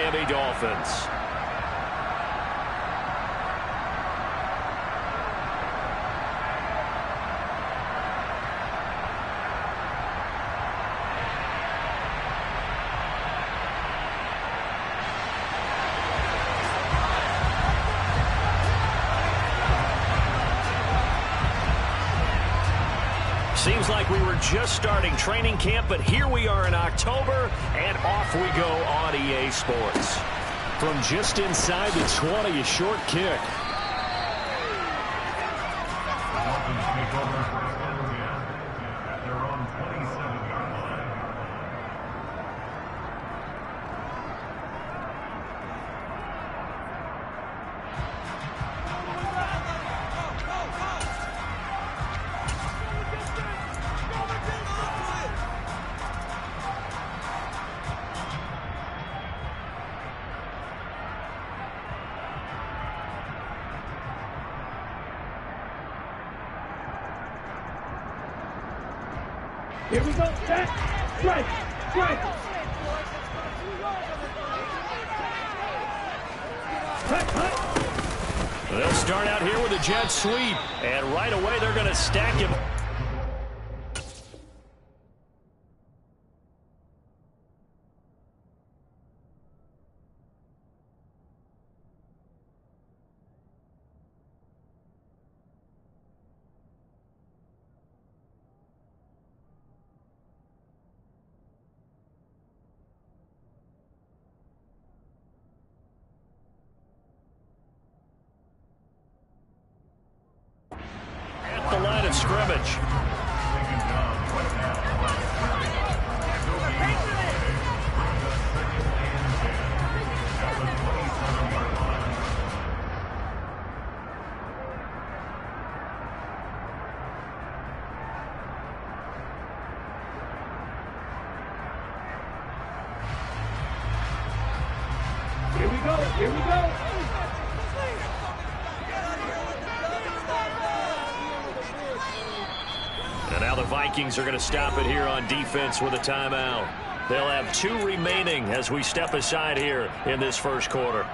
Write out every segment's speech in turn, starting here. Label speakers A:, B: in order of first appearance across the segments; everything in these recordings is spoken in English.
A: Miami Dolphins. Seems like we were just starting training camp, but here we are in October, and off we go on EA Sports. From just inside the 20, a short kick.
B: Here we go. Back. Strike. Strike.
A: They'll start out here with a jet sweep. And right away, they're going to stack him. The line of scrimmage.
B: Here we go. Here we go.
A: And now the Vikings are going to stop it here on defense with a timeout. They'll have 2 remaining as we step aside here in this first quarter.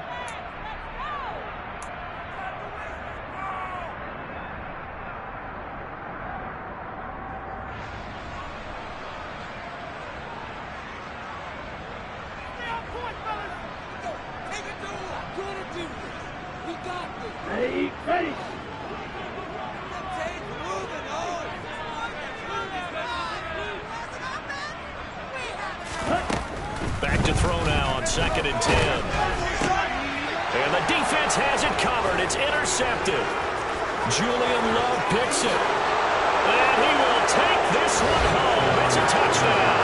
B: Ready, ready.
A: Back to throw now on 2nd and 10. And the defense has it covered. It's intercepted. Julian Love picks it. And he will take this one home. It's a touchdown.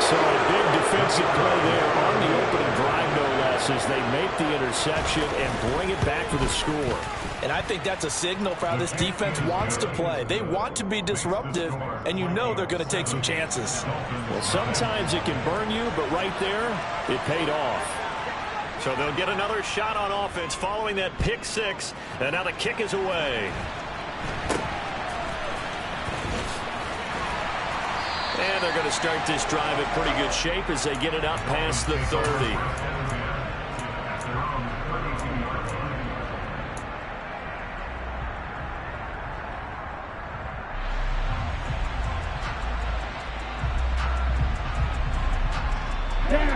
C: So a big defensive play there on the opening drive, no less, as they make the interception and bring it back for the score.
D: And I think that's a signal for how this defense wants to play. They want to be disruptive, and you know they're going to take some chances.
C: Well, sometimes it can burn you, but right there, it paid off.
A: So they'll get another shot on offense following that pick 6. And now the kick is away. And they're going to start this drive in pretty good shape as they get it up past the 30.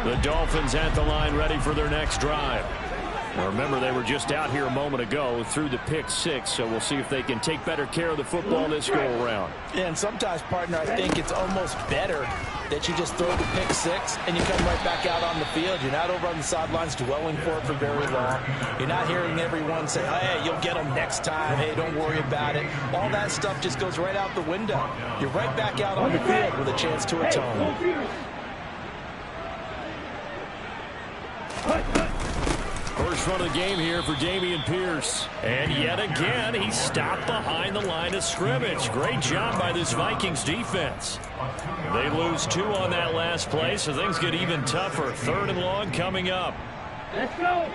A: The Dolphins at the line ready for their next drive. Now remember, they were just out here a moment ago through the pick 6, so we'll see if they can take better care of the football this go-around.
D: Yeah, and sometimes, partner, I think it's almost better that you just throw the pick 6 and you come right back out on the field. You're not over on the sidelines dwelling for it for very long. You're not hearing everyone say, hey, you'll get them next time. Hey, don't worry about it. All that stuff just goes right out the window. You're right back out on the field with a chance to atone.
C: First run of the game here for Dameon Pierce.
A: And yet again, he stopped behind the line of scrimmage. Great job by this Vikings defense. They lose 2 on that last play, so things get even tougher. 3rd and long coming up.
B: Let's go.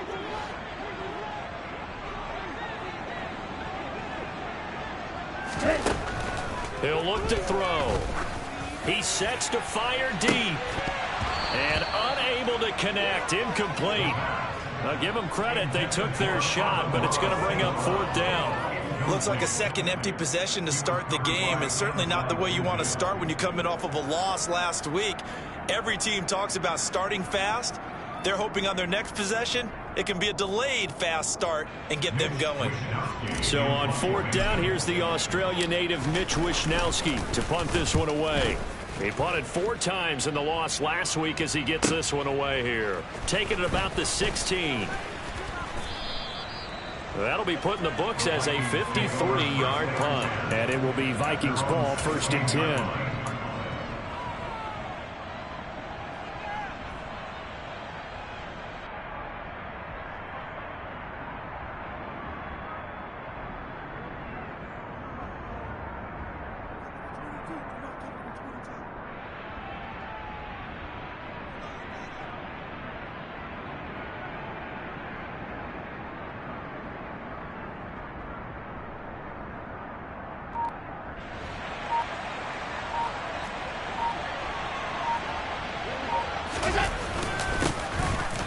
A: He'll look to throw. He sets to fire deep. And unable unable to connect. Incomplete. Now give them credit. They took their shot, but it's going to bring up fourth down.
D: Looks like a second empty possession to start the game, and certainly not the way you want to start when you come in off of a loss last week. Every team talks about starting fast. They're hoping on their next possession, it can be a delayed fast start and get them going.
A: So on fourth down, here's the Australia native Mitch Wishnowski to punt this one away. He punted 4 times in the loss last week as he gets this one away here. Taking it about the 16. That'll be put in the books as a 53-yard punt.
C: And it will be Vikings ball, 1st and 10.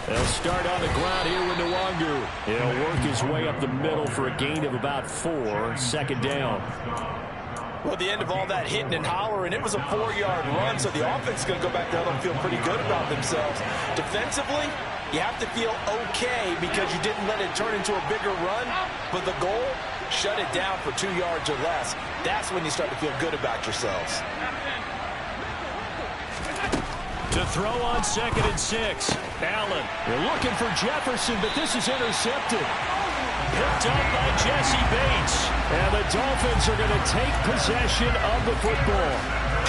A: They'll start on the ground here with Nwangu. He'll work his way up the middle for a gain of about 4. 2nd down.
D: Well, at the end of all that hitting and hollering, it was a 4-yard run, so the offense is going to go back down and feel pretty good about themselves. Defensively, you have to feel okay because you didn't let it turn into a bigger run, but the goal, shut it down for 2 yards or less. That's when you start to feel good about yourselves.
A: To throw on 2nd and 6. Allen.
C: They're looking for Jefferson, but this is intercepted.
A: Picked up by Jesse Bates.
C: And the Dolphins are going to take possession of the football.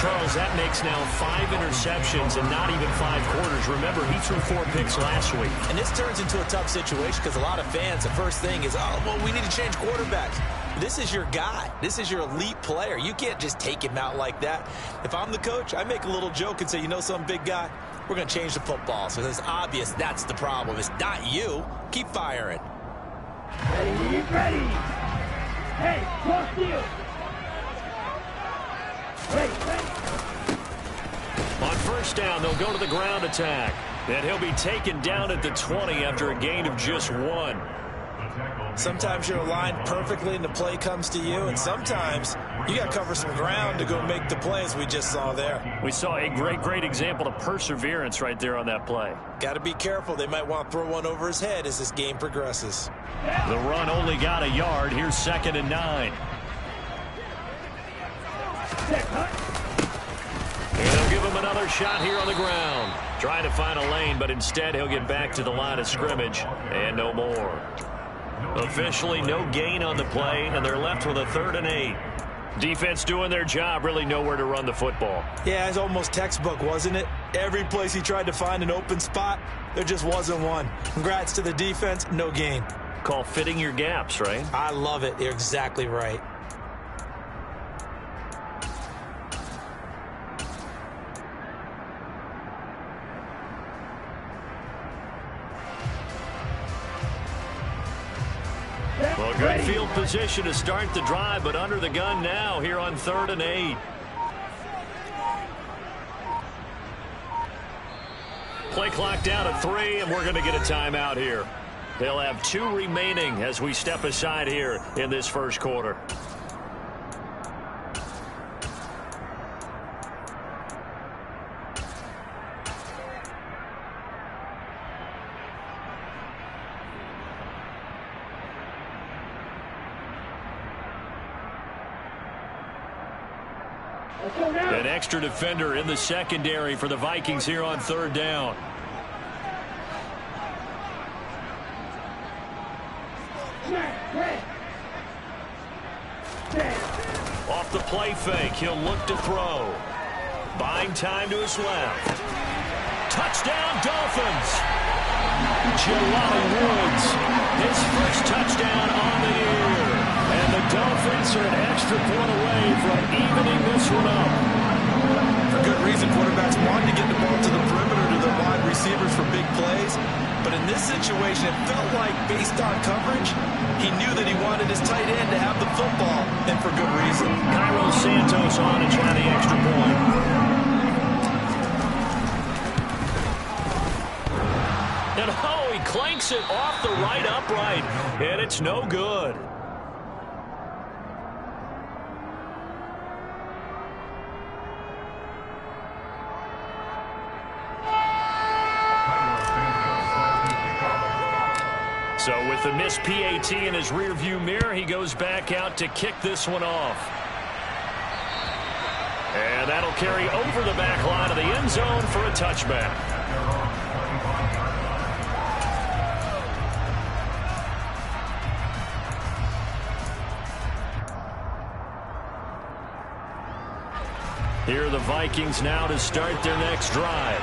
A: Charles, that makes now 5 interceptions and not even 5 quarters. Remember, he threw 4 picks last week.
D: And this turns into a tough situation because a lot of fans, the first thing is, oh, well, we need to change quarterbacks. This is your guy. This is your elite player. You can't just take him out like that. If I'm the coach, I make a little joke and say, you know something, big guy? We're going to change the football. So it's obvious that's the problem. It's not you. Keep firing.
B: Ready, ready. Hey, cross you. Ready.
A: On 1st down, they'll go to the ground attack. And he'll be taken down at the 20 after a gain of just 1.
D: Sometimes you're aligned perfectly and the play comes to you, and sometimes you got to cover some ground to go make the play, as we just saw there.
A: We saw a great example of perseverance right there on that play.
D: Got to be careful. They might want to throw one over his head as this game progresses.
A: The run only got a yard. Here's 2nd and 9. And they'll give him another shot here on the ground. Trying to find a lane, but instead he'll get back to the line of scrimmage and no more. Officially no gain on the play, and they're left with a 3rd and 8. Defense doing their job, really nowhere to run the football.
D: Yeah, it's almost textbook, wasn't it? Every place he tried to find an open spot, there just wasn't one. Congrats to the defense, no gain.
A: Call fitting your gaps, right?
D: I love it. You're exactly right.
A: Well, good field position to start the drive, but under the gun now here on 3rd and 8. Play clock down at 3, and we're going to get a timeout here. They'll have 2 remaining as we step aside here in this 1st quarter. An extra defender in the secondary for the Vikings here on 3rd down. Off the play fake, he'll look to throw. Buying time to his left. Touchdown, Dolphins! Jelani Woods, his first touchdown on the year. And the Dolphins are an extra point away from evening this one up.
D: For good reason, quarterbacks wanted to get the ball to the perimeter to their wide receivers for big plays. But in this situation, it felt like, based on coverage, he knew that he wanted his tight end to have the football, and for good reason.
A: Cairo Santos on to try the extra point. And oh, he clanks it off the right upright, and it's no good. So with the missed PAT in his rearview mirror, he goes back out to kick this one off. And that'll carry over the back line of the end zone for a touchback. Here are the Vikings now to start their next drive.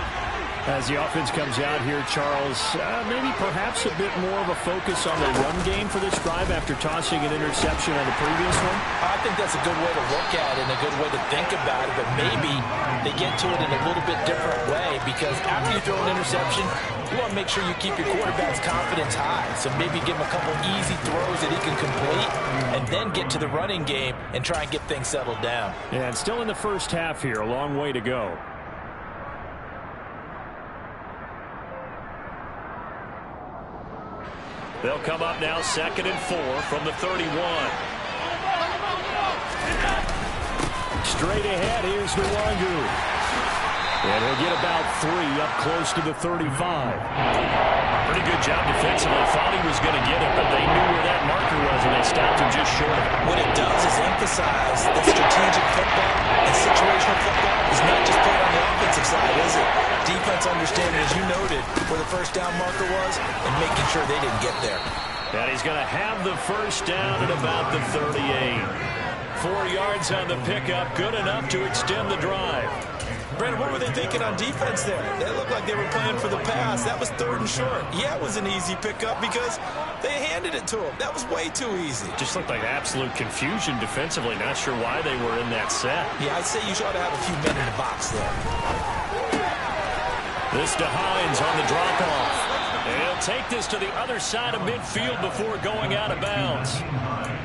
C: As the offense comes out here, Charles, maybe perhaps a bit more of a focus on the run game for this drive after tossing an interception on the previous one?
D: I think that's a good way to look at it and a good way to think about it, but maybe they get to it in a little bit different way, because after you throw an interception, you want to make sure you keep your quarterback's confidence high. So maybe give him a couple easy throws that he can complete and then get to the running game and try and get things settled down.
C: Yeah, and still in the first half here, a long way to go.
A: They'll come up now 2nd and 4 from the 31.
C: Straight ahead, here's Nwangu. And he'll get about 3 up close to the 35.
A: Pretty good job defensively. Thought he was going to get it, but they knew where that marker was, and they stopped him just short of it.
D: What it does is emphasize that strategic football and situational football is not just played on the offensive side, is it? Defense understanding, as you noted, where the first down marker was and making sure they didn't get there.
A: And he's going to have the first down at about the 38. 4 yards on the pickup, good enough to extend the drive.
D: Brandon, what were they thinking on defense there? They looked like they were playing for the pass. That was 3rd and short. Yeah, it was an easy pickup because they handed it to him. That was way too easy.
A: Just looked like absolute confusion defensively. Not sure why they were in that set.
D: Yeah, I'd say you ought to have a few men in the box there.
A: This to Hines on the drop-off. He'll take this to the other side of midfield before going out of bounds.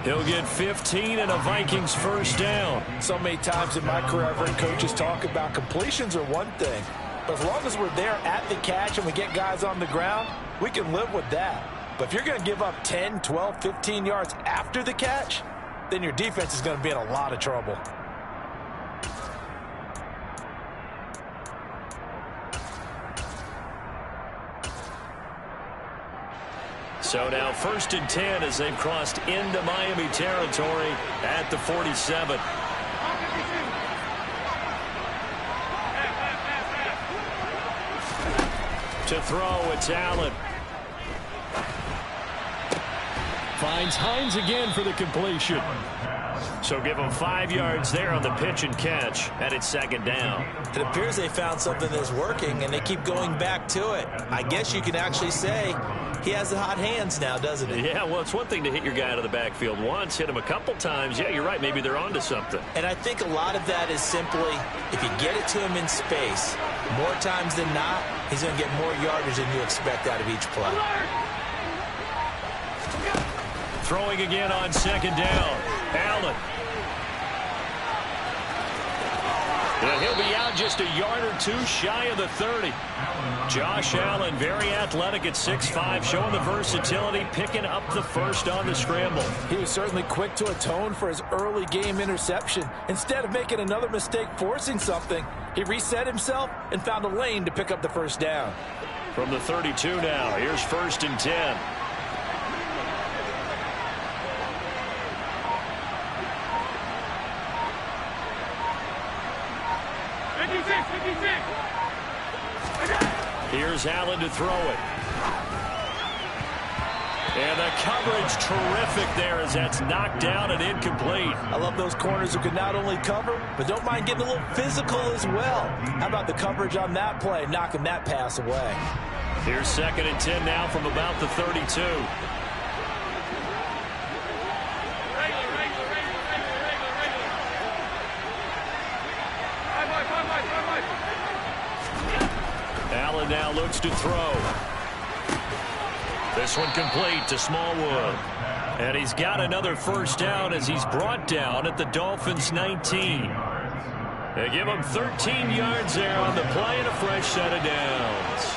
A: He'll get 15 and a Vikings first down.
D: So many times in my career, I've heard coaches talk about completions are one thing, but as long as we're there at the catch and we get guys on the ground, we can live with that. But if you're going to give up 10, 12, 15 yards after the catch, then your defense is going to be in a lot of trouble.
A: So now 1st and 10 as they've crossed into Miami territory at the 47. To throw, it's Allen.
C: Finds Hines again for the completion.
A: So give them 5 yards there on the pitch and catch, and it's 2nd down.
D: It appears they found something that's working, and they keep going back to it. I guess you can actually say he has the hot hands now, doesn't he?
A: Yeah, well, it's one thing to hit your guy out of the backfield once, hit him a couple times. Yeah, you're right. Maybe they're onto something.
D: And I think a lot of that is simply, if you get it to him in space, more times than not, he's going to get more yardage than you expect out of each play.
A: Throwing again on 2nd down. Allen. And he'll be out just a yard or 2 shy of the 30. Josh Allen, very athletic at 6'5", showing the versatility, picking up the first on the scramble.
D: He was certainly quick to atone for his early game interception. Instead of making another mistake forcing something, he reset himself and found a lane to pick up the first down.
A: From the 32 now, here's 1st and 10. Here's Allen to throw it. And the coverage terrific there as that's knocked down and incomplete.
D: I love those corners who can not only cover, but don't mind getting a little physical as well. How about the coverage on that play, knocking that pass away?
A: Here's 2nd and 10 now from about the 32. Allen now looks to throw. This one complete to Smallwood. And he's got another first down as he's brought down at the Dolphins' 19. They give him 13 yards there on the play and a fresh set of downs.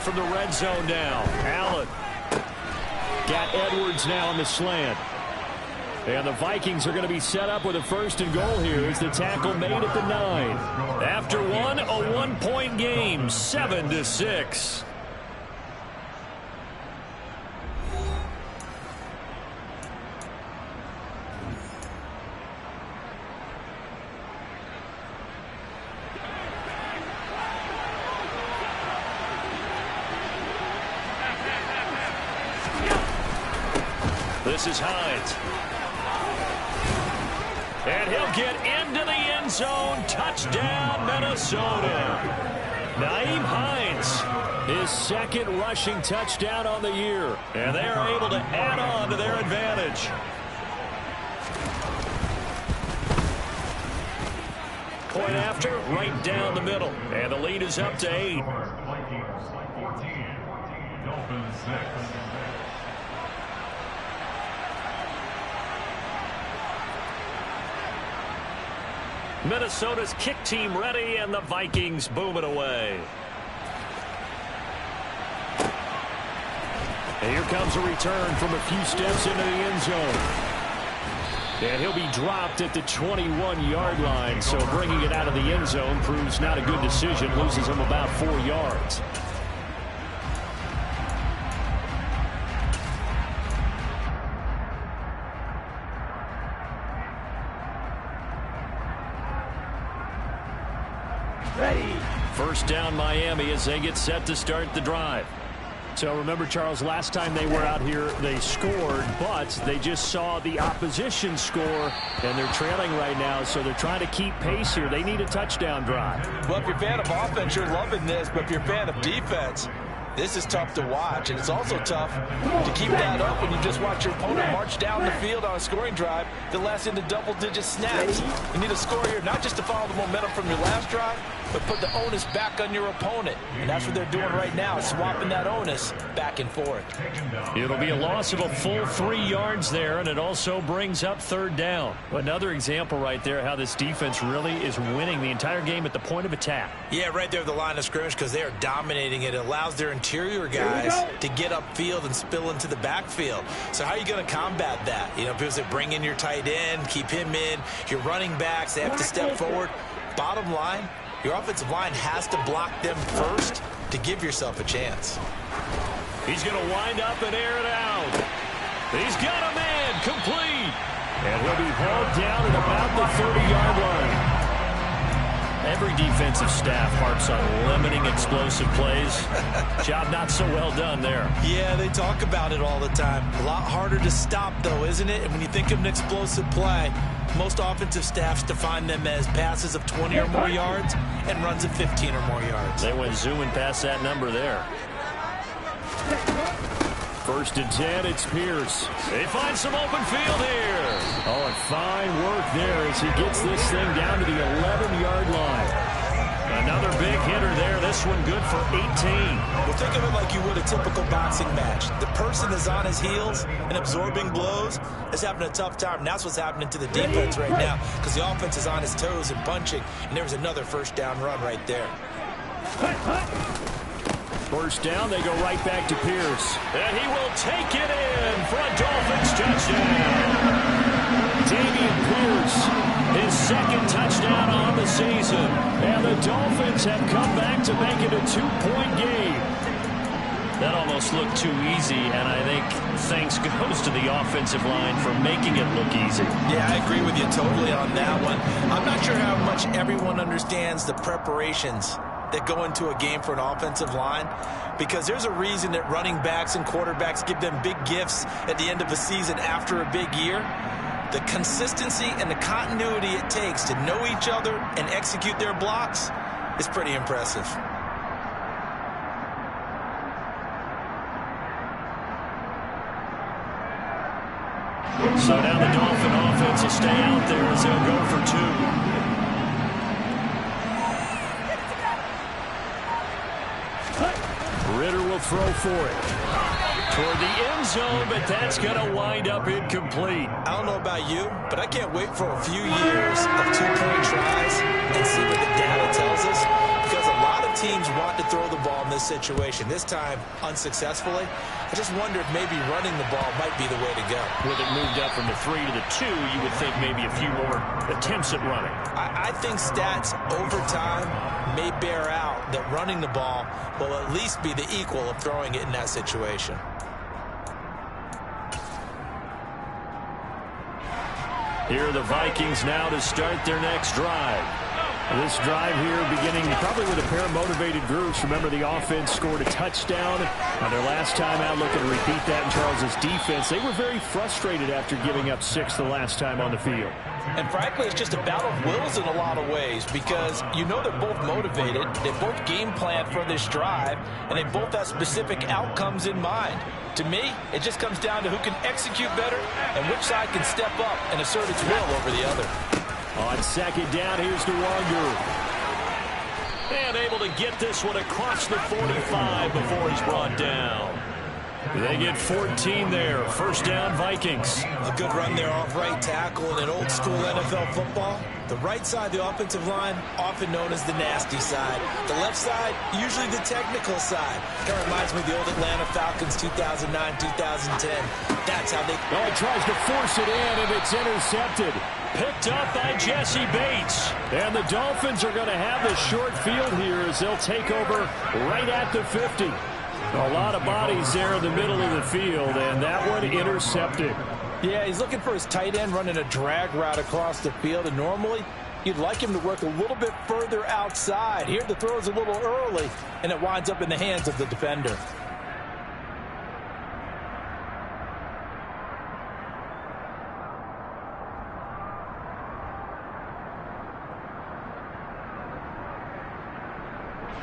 A: from the red zone now. Allen. Got Edwards now on the slant. And the Vikings are going to be set up with a 1st and goal here as the tackle made at the 9. After one, a 1-point game, 7-6. This is Hines. And he'll get into the end zone. Touchdown, Minnesota. Nyheim Hines, his 2nd rushing touchdown on the year. And they are able to add on to their advantage. Point after, right down the middle. And the lead is up to 8. Dolphins 6. Minnesota's kick team ready, and the Vikings boom it away. And here comes a return from a few steps into the end zone. And he'll be dropped at the 21-yard line, so bringing it out of the end zone proves not a good decision, loses him about 4 yards.
B: Ready.
A: 1st down Miami as they get set to start the drive. So remember, Charles, last time they were out here, they scored, but they just saw the opposition score, and they're trailing right now, so they're trying to keep pace here. They need a touchdown drive.
D: Well, if you're a fan of offense, you're loving this, but if you're a fan of defense, this is tough to watch, and it's also tough to keep that up when you just watch your opponent march down the field on a scoring drive that lasts into double-digit snaps. You need a score here, not just to follow the momentum from your last drive, but put the onus back on your opponent. And that's what they're doing right now, swapping that onus back and forth.
A: It'll be a loss of a full 3 yards there, and it also brings up 3rd down. Another example right there how this defense really is winning the entire game at the point of attack.
D: Yeah, right there at the line of scrimmage, because they are dominating it. It allows their interior guys to get upfield and spill into the backfield. So how are you going to combat that? You know, because they bring in your tight end, keep him in, your running backs, they have to step forward. Bottom line, your offensive line has to block them first to give yourself a chance.
A: He's going to wind up and air it out. He's got a man complete. And he'll be hauled down at about the 30-yard line. Every defensive staff harps on limiting explosive plays. Job not so well done there.
D: Yeah, they talk about it all the time. A lot harder to stop, though, isn't it? And when you think of an explosive play, most offensive staffs define them as passes of 20 or more yards and runs of 15 or more yards.
A: They went zooming past that number there. 1st and 10, it's Pierce. They find some open field here. Oh, and fine work there as he gets this thing down to the 11-yard line. Another big hitter there. This one good for 18.
D: Well, think of it like you would a typical boxing match. The person is on his heels and absorbing blows is having a tough time. And that's what's happening to the defense right now because the offense is on his toes and punching. And there was another 1st down run right there.
A: 1st down, they go right back to Pierce. And he will take it in for a Dolphins touchdown. Dameon Pierce, his 2nd touchdown on the season. And the Dolphins have come back to make it a 2-point game. That almost looked too easy, and I think thanks goes to the offensive line for making it look easy.
D: Yeah, I agree with you totally on that one. I'm not sure how much everyone understands the preparations that go into a game for an offensive line, because there's a reason that running backs and quarterbacks give them big gifts at the end of a season after a big year. The consistency and the continuity it takes to know each other and execute their blocks is pretty impressive.
A: So now the Dolphin offense will stay out there as they'll go for 2. Ritter will throw for it. Toward the end zone, but that's going to wind up incomplete.
D: I don't know about you, but I can't wait for a few years of 2-point tries and see what the data tells us, because a lot of teams want to throw the ball in this situation. This time, unsuccessfully. I just wonder if maybe running the ball might be the way to go.
A: With it moved up from the 3 to the 2, you would think maybe a few more attempts at running.
D: I think stats over time may bear out that running the ball will at least be the equal of throwing it in that situation.
A: Here are the Vikings now to start their next drive. This drive here beginning probably with a pair of motivated groups. Remember, the offense scored a touchdown on their last time out. Looking to repeat that in Charles's defense. They were very frustrated after giving up 6 the last time on the field.
D: And frankly, it's just a battle of wills in a lot of ways because you know they're both motivated. They both game plan for this drive, and they both have specific outcomes in mind. To me, it just comes down to who can execute better and which side can step up and assert its will over the other.
A: On second down, here's DeWanger. And able to get this one across the 45 before he's brought down. They get 14 there. First down, Vikings.
D: A good run there off right tackle in an old-school NFL football. The right side, the offensive line, often known as the nasty side. The left side, usually the technical side. Kind of reminds me of the old Atlanta Falcons 2009, 2010. That's how they...
A: Oh, he tries to force it in, and it's intercepted. Picked up by Jesse Bates. And the Dolphins are going to have the short field here as they'll take over right at the 50. A lot of bodies there in the middle of the field, and that one intercepted.
D: Yeah, he's looking for his tight end running a drag route across the field, and normally you'd like him to work a little bit further outside. Here the throw is a little early, and it winds up in the hands of the defender.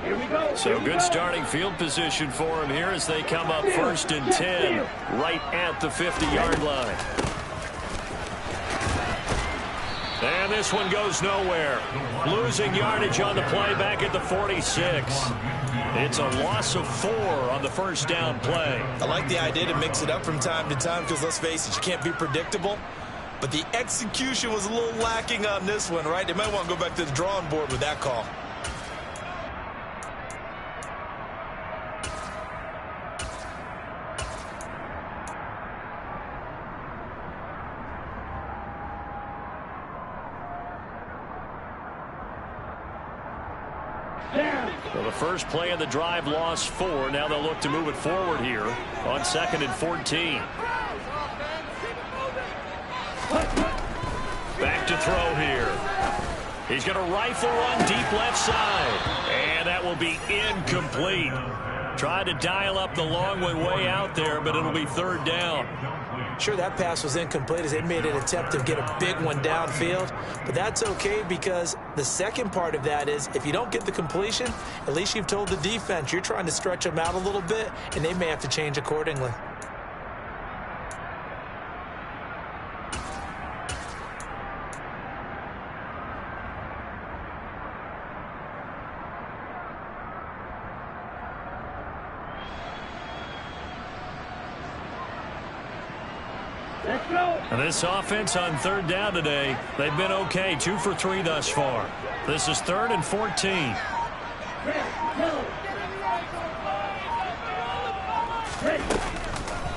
B: Here we go.
A: So good starting field position for him here as they come up first and 10 right at the 50-yard line. And this one goes nowhere. Losing yardage on the play back at the 46. It's a loss of 4 on the first down play.
D: I like the idea to mix it up from time to time because, let's face it, you can't be predictable. But the execution was a little lacking on this one, right? They might want to go back to the drawing board with that call.
A: Well, the first play of the drive lost 4. Now they'll look to move it forward here on 2nd and 14. Back to throw here. He's going to rifle run deep left side. And that will be incomplete. Tried to dial up the long one way out there, but it'll be 3rd down.
D: Sure, that pass was incomplete as they made an attempt to get a big one downfield. But that's okay because the second part of that is if you don't get the completion, at least you've told the defense you're trying to stretch them out a little bit, and they may have to change accordingly.
A: And this offense on 3rd down today, they've been okay. 2 for 3 thus far. This is 3rd and 14.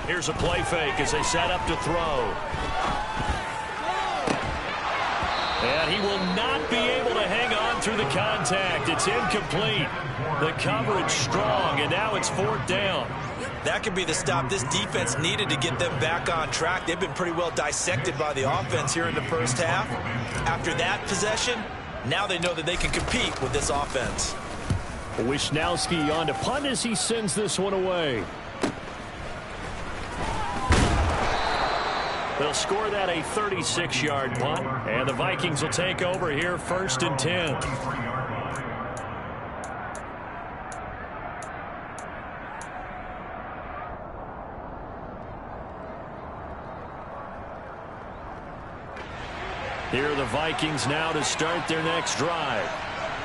A: Here's a play fake as they set up to throw. And he will not be able to hang on through the contact. It's incomplete. The coverage strong, and now it's 4th down.
D: That could be the stop this defense needed to get them back on track. They've been pretty well dissected by the offense here in the first half. After that possession, now they know that they can compete with this offense.
A: Wisnowski on to punt as he sends this one away. They'll score that a 36-yard punt, and the Vikings will take over here 1st and 10. Here are the Vikings now to start their next drive.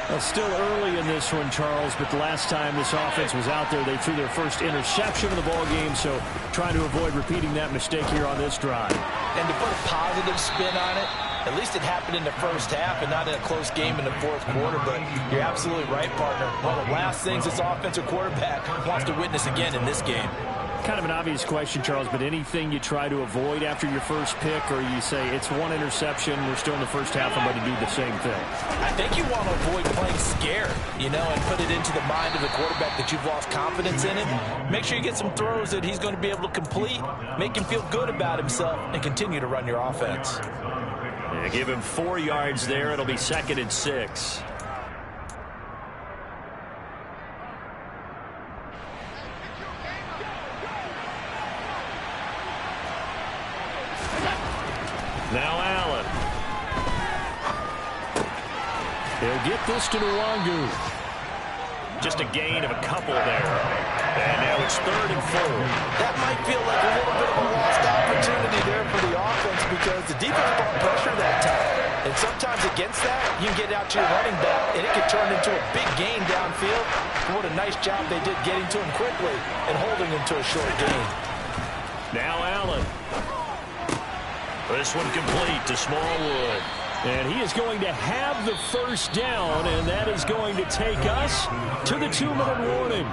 A: Well, still early in this one, Charles, but the last time this offense was out there, they threw their first interception of the ball game, so trying to avoid repeating that mistake here on this drive.
D: And to put a positive spin on it, At least it happened in the first half and not in a close game in the fourth quarter. But you're absolutely right, partner. One of the last things this offensive quarterback wants to witness again in this game.
C: Kind of an obvious question, Charles, but anything you try to avoid after your first pick, or you say it's one interception, we're still in the first half, I'm going to do the same thing?
D: I think you want to avoid playing scared, and put it into the mind of the quarterback that you've lost confidence in him. Make sure you get some throws that he's going to be able to complete, make him feel good about himself, and continue to run your offense.
A: Yeah, give him 4 yards there. It'll be 2nd and 6. Now Allen.
C: He'll get this to Nwangu.
A: Just a gain of a couple there. And now it's 3rd and 4.
D: That might feel like a little bit of a lost opportunity there for the offense because the defense brought pressure that time. And sometimes against that, you can get out to your running back, and it can turn into a big gain downfield. What a nice job they did getting to him quickly and holding him to a short gain.
A: Now Allen. This one complete to Smallwood.
C: And he is going to have the first down, and that is going to take us to the 2-minute warning.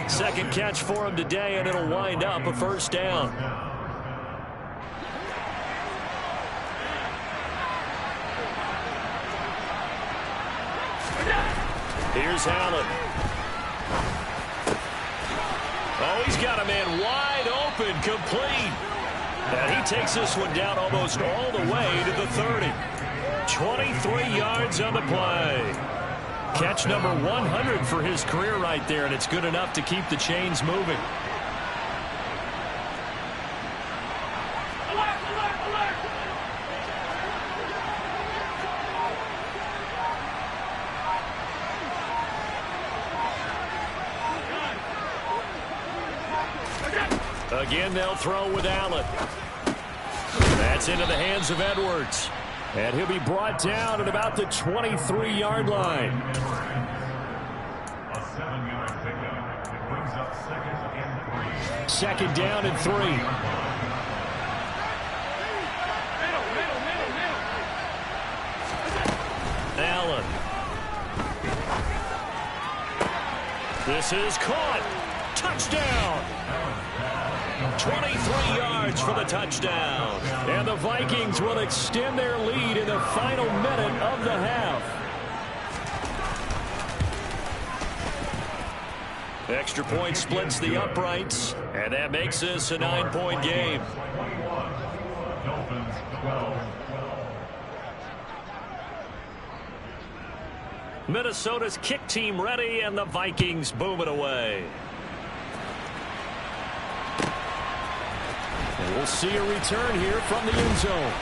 A: Second catch for him today, and it'll wind up a first down. Here's Allen. Oh, he's got a man wide open, complete. And he takes this one down almost all the way to the 30. 23 yards on the play. Catch number 100 for his career right there, and it's good enough to keep the chains moving. Again, they'll throw with Allen. That's into the hands of Edwards.
C: And he'll be brought down at about the 23-yard line.
E: A 7-yard pickup. It brings up 2nd and 3.
C: 2nd down and 3.
A: Allen. This is caught. Touchdown. 23 yards for the touchdown.
C: And the Vikings will extend their lead in the final minute of the half.
A: Extra point splits the uprights, and that makes this a 9-point game.
E: Dolphins 12.
A: Minnesota's kick team ready, and the Vikings boom it away.
C: And we'll see a return here from the end zone.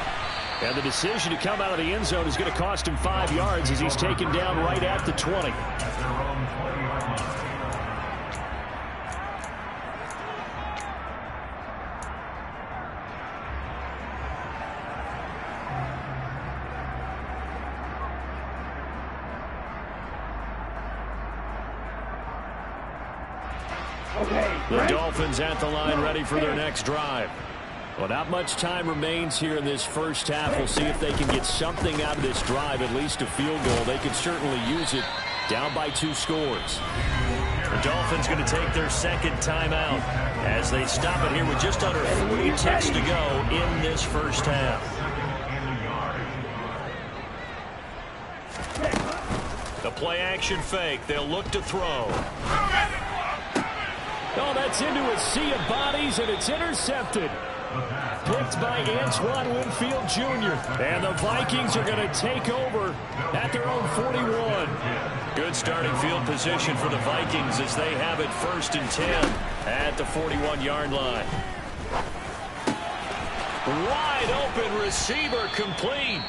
C: And the decision to come out of the end zone is going to cost him 5 yards as he's taken down right at the 20.
A: The Dolphins at the line ready for their next drive.
C: Well, not much time remains here in this first half. We'll see if they can get something out of this drive, at least a field goal. They could certainly use it down by 2 scores.
A: The Dolphins going to take their 2nd timeout as they stop it here with just under 40 ticks to go in this first half. The play action fake. They'll look to throw.
C: Oh, that's into a sea of bodies, and it's intercepted. Picked by Antoine Winfield Jr. And the Vikings are going to take over at their own 41.
A: Good starting field position for the Vikings as they have it 1st and 10 at the 41-yard line. Wide open receiver complete.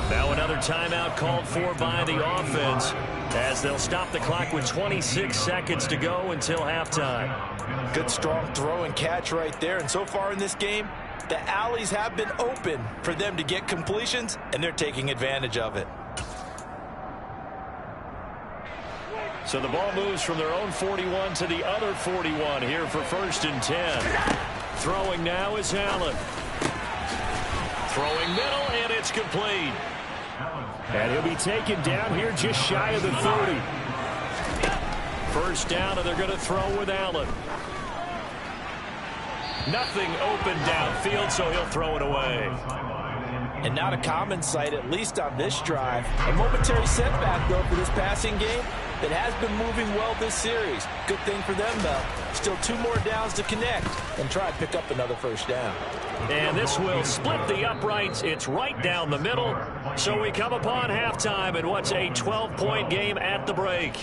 A: Now another timeout called for by the offense as they'll stop the clock with 26 seconds to go until halftime.
D: Good strong throw and catch right there. And so far in this game, the alleys have been open for them to get completions, and they're taking advantage of it.
A: So the ball moves from their own 41 to the other 41 here for 1st and 10. Throwing now is Allen. Throwing middle, and it's complete.
C: And he'll be taken down here just shy of the 30.
A: First down, and they're going to throw with Allen. Nothing open downfield, so he'll throw it away.
D: And not a common sight, at least on this drive. A momentary setback, though, for this passing game that has been moving well this series. Good thing for them, though. Still 2 more downs to connect and try and pick up another first down.
A: And this will split the uprights. It's right down the middle. So we come upon halftime in what's a 12-point game at the break.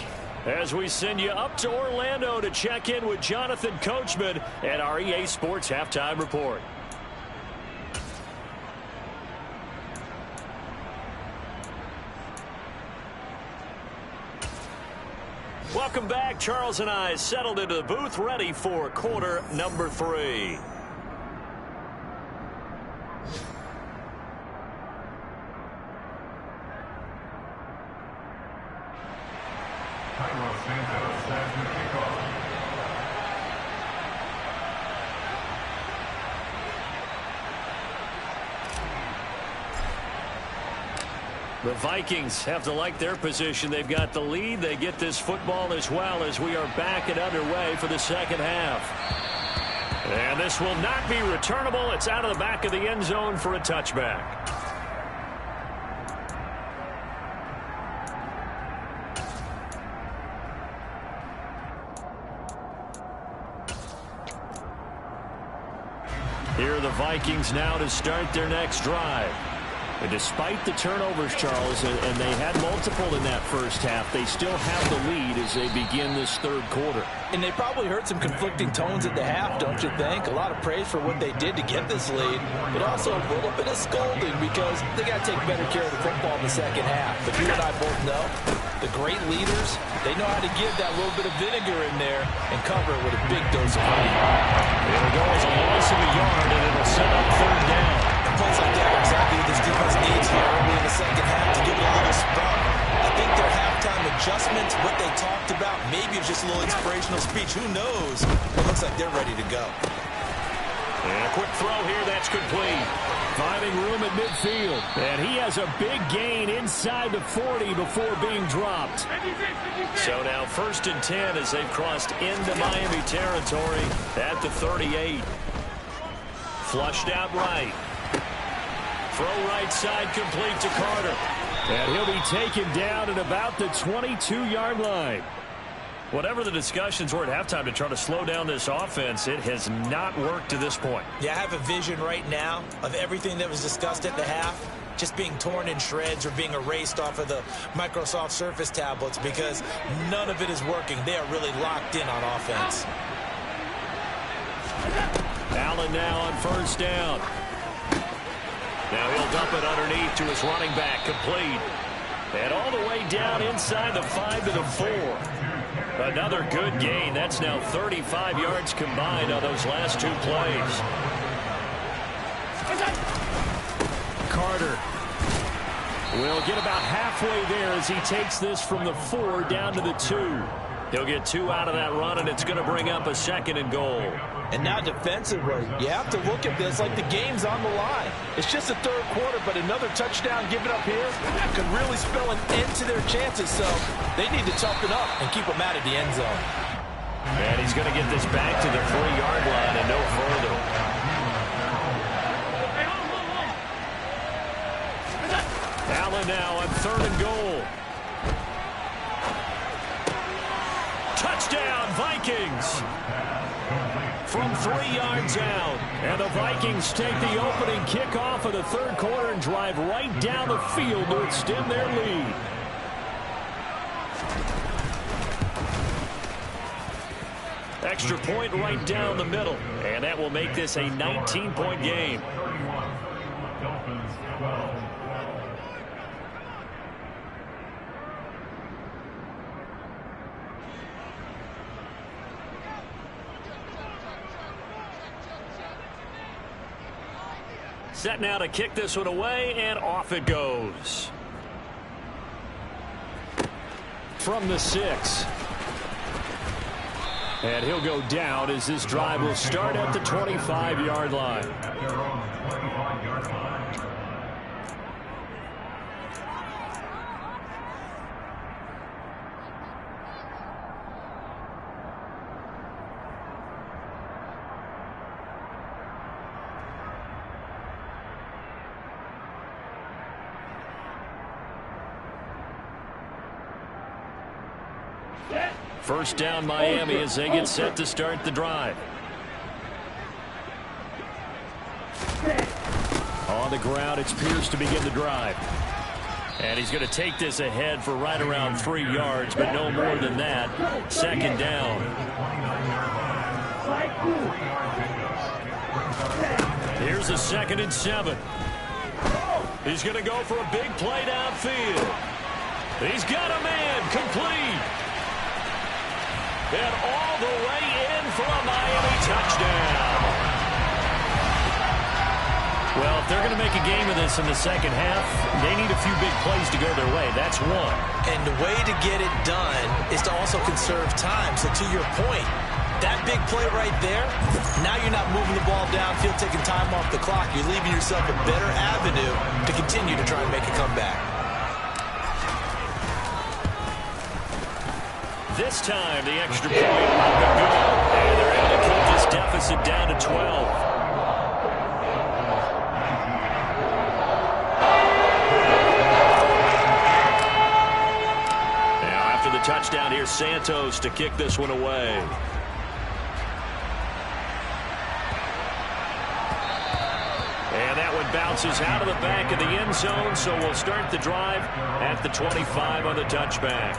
A: As we send you up to Orlando to check in with Jonathan Coachman at our EA Sports Halftime Report. Welcome back. Charles and I settled into the booth, ready for quarter number 3. The Vikings have to like their position. They've got the lead. They get this football as well as we are back and underway for the second half. And this will not be returnable. It's out of the back of the end zone for a touchback. Here are the Vikings now to start their next drive. And despite the turnovers, Charles, and they had multiple in that first half, they still have the lead as they begin this third quarter.
D: And they probably heard some conflicting tones at the half, don't you think? A lot of praise for what they did to get this lead, but also a little bit of scolding because they got to take better care of the football in the second half. But you and I both know the great leaders, they know how to give that little bit of vinegar in there and cover it with a big dose of honey.
A: It'll go as a loss of a yard, and it'll set up third down.
D: Plays like that are exactly what this defense needs here early in the second half to give it a little spark. I think their halftime adjustments, what they talked about, maybe it's just a little inspirational speech. Who knows? It looks like they're ready to go.
A: And a quick throw here, that's complete.
C: Finding room at midfield. And he has a big gain inside the 40 before being dropped.
A: So now 1st and 10 as they've crossed into Miami territory at the 38. Flushed out right. Throw right side complete to Carter.
C: And he'll be taken down at about the 22-yard line.
A: Whatever the discussions were at halftime to try to slow down this offense, it has not worked to this point.
D: Yeah, I have a vision right now of everything that was discussed at the half just being torn in shreds or being erased off of the Microsoft Surface tablets because none of it is working. They are really locked in on offense.
A: Allen now on first down. Now he'll dump it underneath to his running back, complete. And all the way down inside the 5 to the 4. Another good gain. That's now 35 yards combined on those last 2 plays.
C: Carter will get about halfway there as he takes this from the 4 down to the 2.
A: He'll get 2 out of that run, and it's going to bring up a 2nd and goal.
D: And now defensively, you have to look at this like the game's on the line. It's just the third quarter, but another touchdown given up here could really spell an end to their chances. So they need to toughen up and keep them out of the end zone.
A: And he's going to get this back to the 3-yard line and no further. Allen now on 3rd and goal. Touchdown, Vikings! From 3 yards out. And the Vikings take the opening kickoff of the third quarter and drive right down the field to extend their lead. Extra point right down the middle. And that will make this a 19-point game. Set now to kick this one away, and off it goes. From the 6. And he'll go down as this drive will start at the 25-yard line. First down Miami as they get set to start the drive. On the ground, it's Pierce to begin the drive. And he's going to take this ahead for right around 3 yards, but no more than that. Second down. Here's a 2nd and 7. He's going to go for a big play downfield. He's got a man complete. And all the way in for a Miami touchdown. Well, if they're going to make a game of this in the second half, they need a few big plays to go their way. That's one.
D: And the way to get it done is to also conserve time. So to your point, that big play right there, now you're not moving the ball downfield, taking time off the clock. You're leaving yourself a better avenue to continue to try and make a comeback.
A: This time, the extra point up and good. And they're able to keep this deficit down to 12. Now, after the touchdown, here's Santos to kick this one away. And that one bounces out of the back of the end zone, so we'll start the drive at the 25 on the touchback.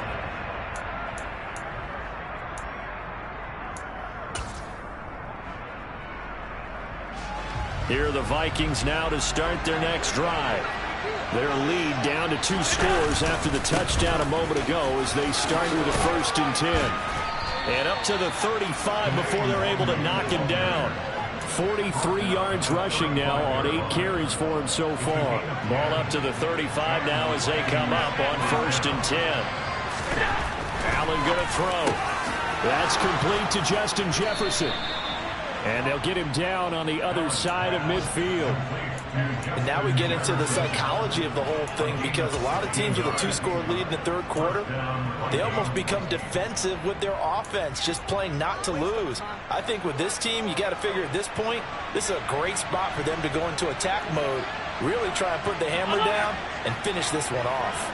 A: Here are the Vikings now to start their next drive. Their lead down to 2 scores after the touchdown a moment ago as they start with a 1st and 10. And up to the 35 before they're able to knock him down. 43 yards rushing now on 8 carries for him so far. Ball up to the 35 now as they come up on 1st and 10. Allen going to throw. That's complete to Justin Jefferson. And they'll get him down on the other side of midfield.
D: And now we get into the psychology of the whole thing, because a lot of teams with a 2-score lead in the 3rd quarter, they almost become defensive with their offense, just playing not to lose. I think with this team, you got to figure at this point, this is a great spot for them to go into attack mode, really try and put the hammer down and finish this one off.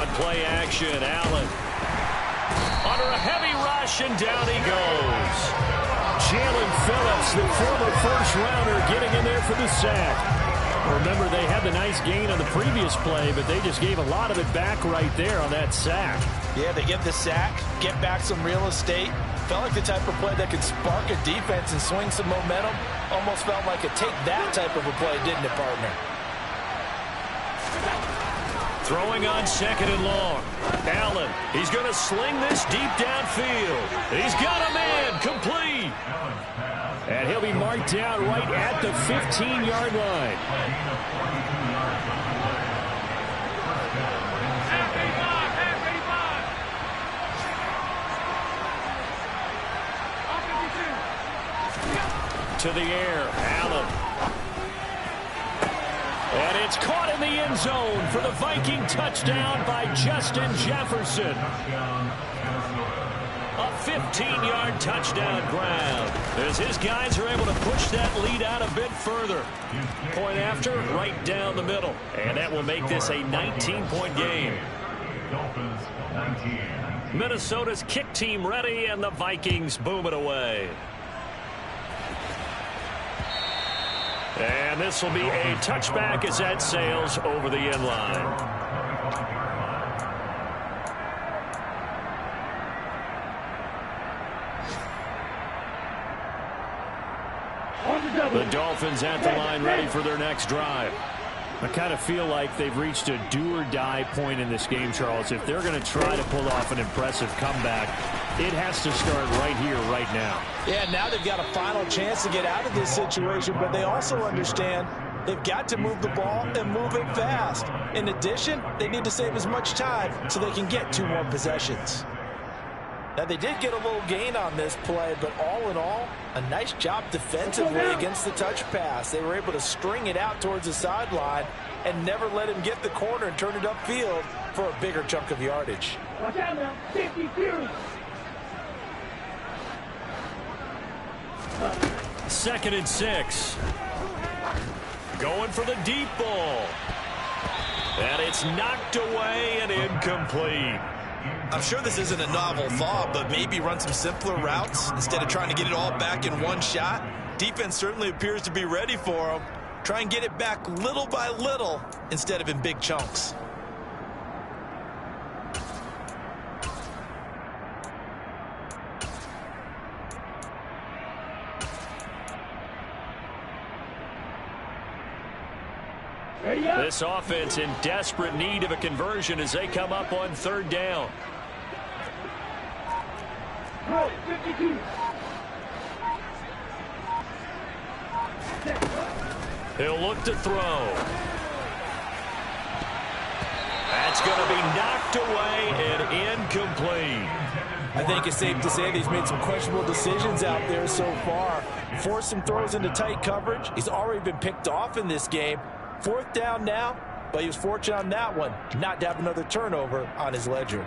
A: On play action, Allen. Under a heavy rush, and down he goes.
C: Jalen Phillips, the former first-rounder, getting in there for the sack. Remember, they had the nice gain on the previous play, but they just gave a lot of it back right there on that sack.
D: Yeah, they get the sack, get back some real estate. Felt like the type of play that could spark a defense and swing some momentum. Almost felt like a take-that type of a play, didn't it, partner?
A: Throwing on 2nd and long. Allen, he's going to sling this deep downfield. He's got a man complete.
C: And he'll be marked down right at the 15-yard line.
A: To the air, Allen. And it's caught in the end zone for the Viking touchdown by Justin Jefferson. A 15-yard touchdown grab as his guys are able to push that lead out a bit further. Point after, right down the middle. And that will make this a 19-point game. Minnesota's kick team ready, and the Vikings boom it away. And this will be a touchback as that sails over the end line. The Dolphins at the line ready for their next drive.
C: I kind of feel like they've reached a do-or-die point in this game, Charles. If they're going to try to pull off an impressive comeback, it has to start right here, right now.
D: Yeah, now they've got a final chance to get out of this situation, but they also understand they've got to move the ball and move it fast. In addition, they need to save as much time so they can get 2 more possessions. Now, they did get a little gain on this play, but all in all, a nice job defensively against the touch pass. They were able to string it out towards the sideline and never let him get the corner and turn it upfield for a bigger chunk of yardage.
B: Watch out now. 52.
A: 2nd and 6. Going for the deep ball. And it's knocked away and incomplete.
D: I'm sure this isn't a novel thought, but maybe run some simpler routes instead of trying to get it all back in one shot. Defense certainly appears to be ready for him. Try and get it back little by little instead of in big chunks.
A: This offense in desperate need of a conversion as they come up on third down.
B: Throw, 52.
A: He'll look to throw. That's going to be knocked away and incomplete.
D: I think it's safe to say that he's made some questionable decisions out there so far. Forced some throws into tight coverage. He's already been picked off in this game. Fourth down now, but he was fortunate on that one not to have another turnover on his ledger.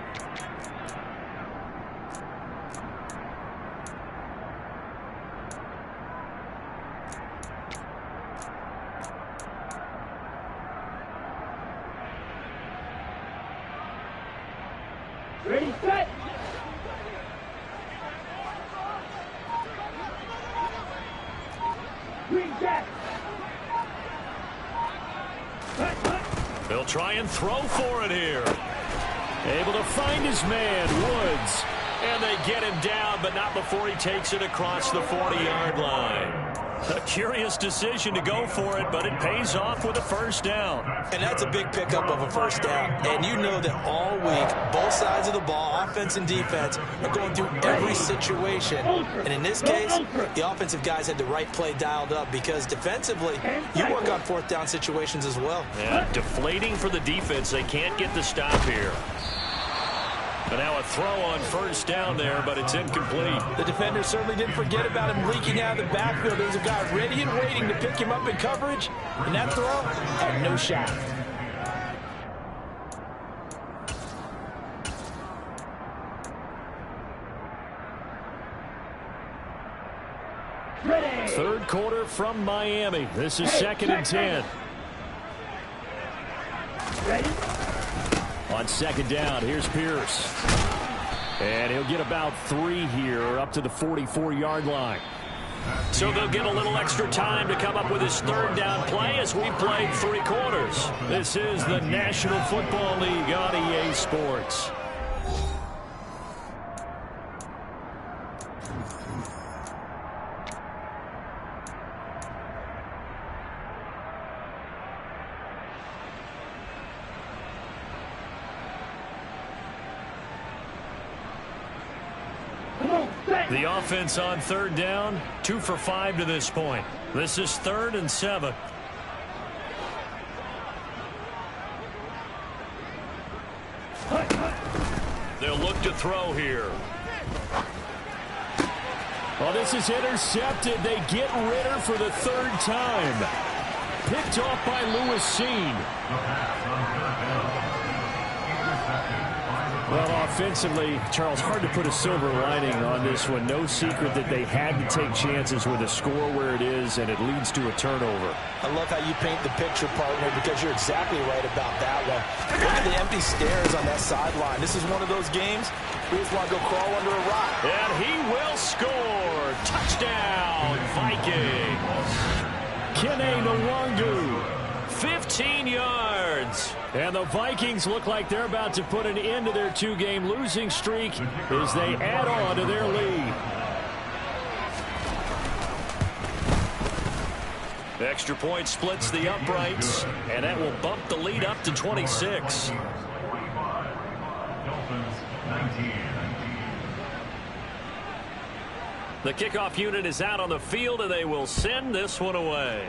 B: Ready, set. Green jack.
A: They'll try and throw for it here. Able to find his man, Woods. And they get him down, but not before he takes it across the 40-yard line. A curious decision to go for it, but it pays off with a first down.
D: And that's a big pickup of a first down. And you know that all week, both sides of the ball, offense and defense, are going through every situation. And in this case, the offensive guys had the right play dialed up because defensively, you work on fourth down situations as well.
A: Yeah, deflating for the defense. They can't get the stop here. But now a throw on first down there, but it's incomplete.
D: The defender certainly didn't forget about him leaking out of the backfield. There's a guy ready and waiting to pick him up in coverage, and that throw had no shot.
B: Ready.
C: Third quarter from Miami. This is 2nd and 10.
B: Ready.
C: On 2nd down, here's Pierce. And he'll get about 3 here up to the 44-yard line.
A: So they'll get a little extra time to come up with his third down play as we played 3 quarters. This is the National Football League on EA Sports. The offense on third down, 2 for 5 to this point. This is 3rd and 7. They'll look to throw here.
C: Well, this is intercepted. They get Ritter for the 3rd time. Picked off by Lewis Seen. Well, offensively, Charles, hard to put a silver lining on this one. No secret that they had to take chances with a score where it is, and it leads to a turnover.
D: I love how you paint the picture, partner, because you're exactly right about that one. Look at the empty stares on that sideline. This is one of those games we just want to go crawl under a rock.
A: And he will score. Touchdown, Vikings.
C: Kene Nwangu.
A: 15 yards.
C: And the Vikings look like they're about to put an end to their 2-game losing streak as they add on to their lead.
A: The extra point splits the uprights, and that will bump the lead up to 26. The kickoff unit is out on the field, and they will send this one away.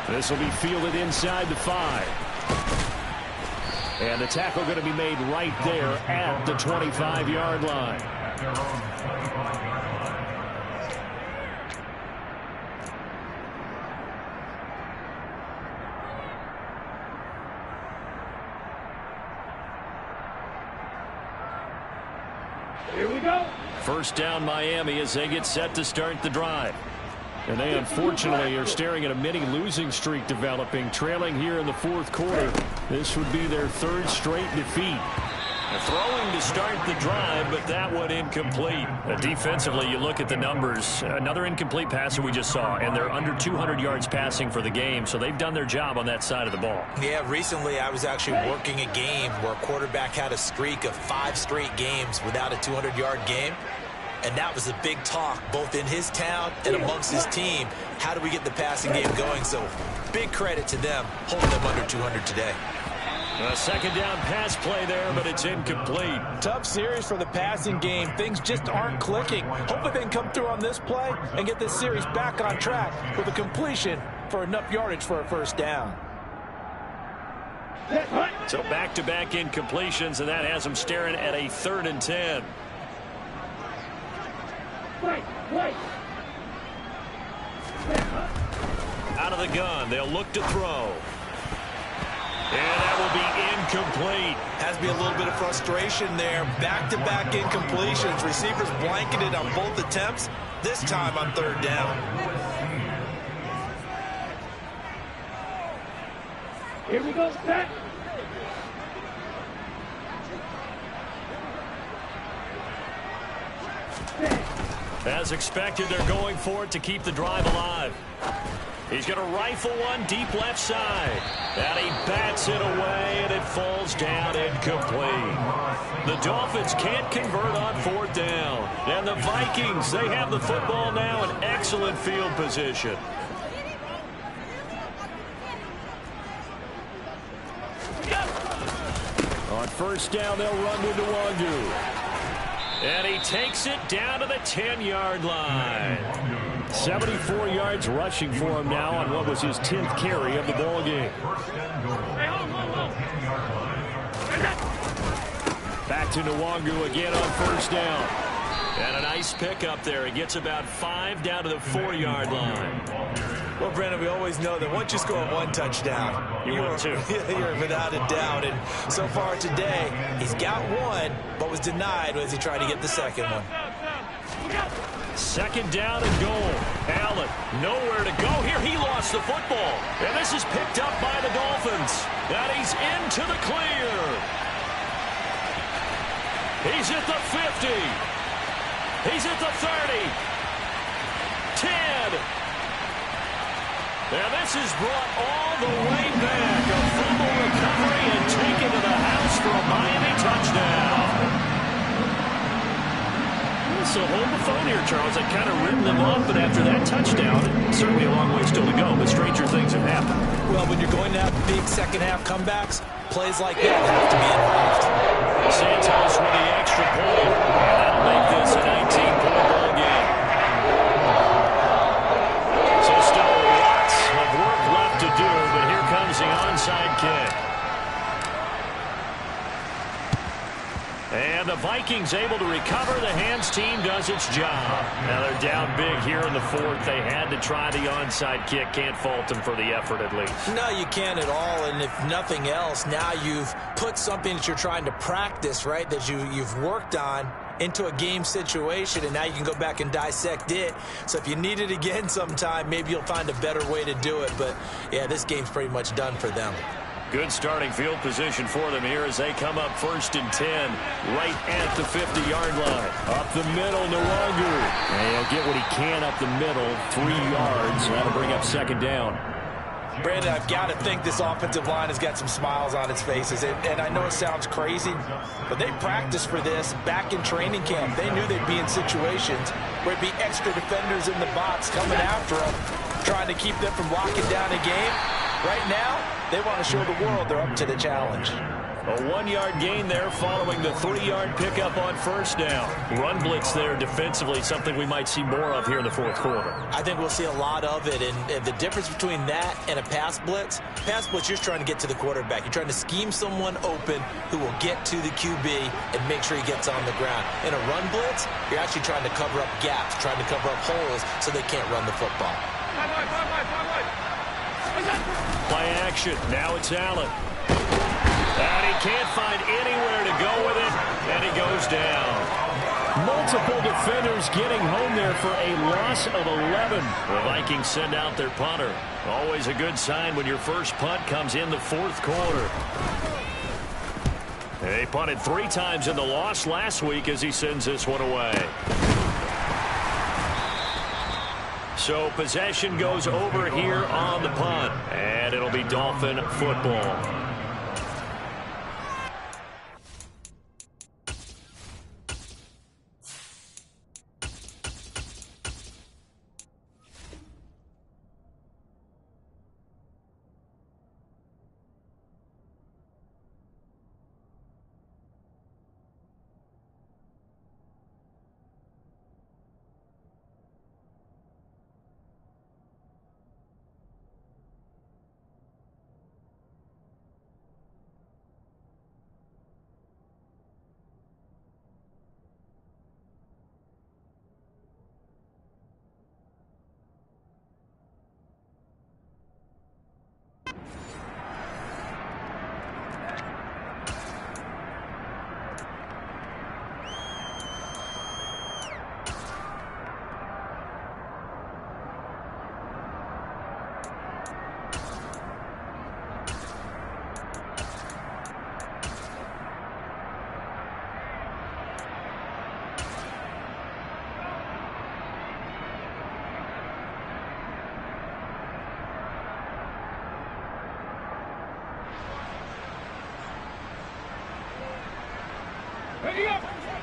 C: This will be fielded inside the 5. And the tackle going to be made right there at the 25-yard line.
B: Here we go.
A: First down Miami as they get set to start the drive.
C: And they unfortunately are staring at a mini losing streak developing, trailing here in the fourth quarter. This would be their third straight defeat.
A: Throwing to start the drive, but that one incomplete. Defensively, you look at the numbers. Another incomplete passer we just saw, and they're under 200 yards passing for the game, so they've done their job on that side of the ball.
D: Yeah, recently I was actually working a game where a quarterback had a streak of 5 straight games without a 200-yard game. And that was a big talk, both in his town and amongst his team. How do we get the passing game going? So big credit to them, holding them under 200 today.
A: A second down pass play there, but it's incomplete.
D: Tough series for the passing game. Things just aren't clicking. Hopefully they can come through on this play and get this series back on track with a completion for enough yardage for a first down.
A: So back-to-back incompletions, and that has them staring at a 3rd and 10. Out of the gun, they'll look to throw. And that will be incomplete.
D: Has to be a little bit of frustration there. Back-to-back incompletions. Receivers blanketed on both attempts, this time on 3rd down.
B: Here we go, set.
A: As expected, they're going for it to keep the drive alive. He's going to rifle one deep left side. And he bats it away, and it falls down incomplete. The Dolphins can't convert on 4th down. And the Vikings, they have the football now in excellent field position.
C: On 1st down, they'll run with Nwangu.
A: And he takes it down to the 10-yard line.
C: 74 yards rushing for him now on what was his 10th carry of the ball game. Back to Nwangu again on 1st down.
A: And a nice pickup there. He gets about 5 down to the 4-yard line.
D: Well, Brandon, we always know that once you score 1 touchdown,
A: you're 2.
D: You're without a doubt. And so far today, he's got 1, but was denied as he tried to get the second one.
A: 2nd down and goal. Allen, nowhere to go here. He lost the football. And this is picked up by the Dolphins. And he's into the clear. He's at the 50. He's at the 30. 10. Now this is brought all the way back. A fumble recovery and taken to the house for a Miami touchdown. So hold the phone here, Charles. I kind of ripped them off, but after that touchdown, certainly a long way still to go, but stranger things have happened.
D: Well, when you're going to have big second-half comebacks, plays like that have to be involved.
A: Santos with the extra point. And that'll make this a 19-point ball game. So still lots of work left to do, but here comes the onside kick. And the Vikings able to recover. The hands team does its job. Now they're down big here in the 4th. They had to try the onside kick. Can't fault them for the effort at least.
D: No, you can't at all. And if nothing else, now you've put something that you're trying to practice, right, that you've worked on into a game situation, and now you can go back and dissect it. So if you need it again sometime, maybe you'll find a better way to do it. But, yeah, this game's pretty much done for them.
A: Good starting field position for them here as they come up 1st and 10 right at the 50-yard line.
C: Up the middle, Nwangu. And he'll get what he can up the middle, 3 yards. That'll bring up 2nd down.
D: Brandon, I've got to think this offensive line has got some smiles on its faces. And I know it sounds crazy, but they practiced for this back in training camp. They knew they'd be in situations where it'd be extra defenders in the box coming after them, trying to keep them from locking down a game. Right now, they want to show the world they're up to the challenge.
A: A 1-yard gain there following the 3-yard pickup on 1st down. Run blitz there defensively, something we might see more of here in the 4th quarter.
D: I think we'll see a lot of it, and the difference between that and a pass blitz, you're just trying to get to the quarterback. You're trying to scheme someone open who will get to the QB and make sure he gets on the ground. In a run blitz, you're actually trying to cover up gaps, trying to cover up holes so they can't run the football.
A: Play action. Now it's Allen. And he can't find anywhere to go with it, and he goes down.
C: Multiple defenders getting home there for a loss of 11.
A: The Vikings send out their punter. Always a good sign when your first punt comes in the fourth quarter. They punted 3 times in the loss last week as he sends this one away. So possession goes over here on the punt, and it'll be Dolphin football.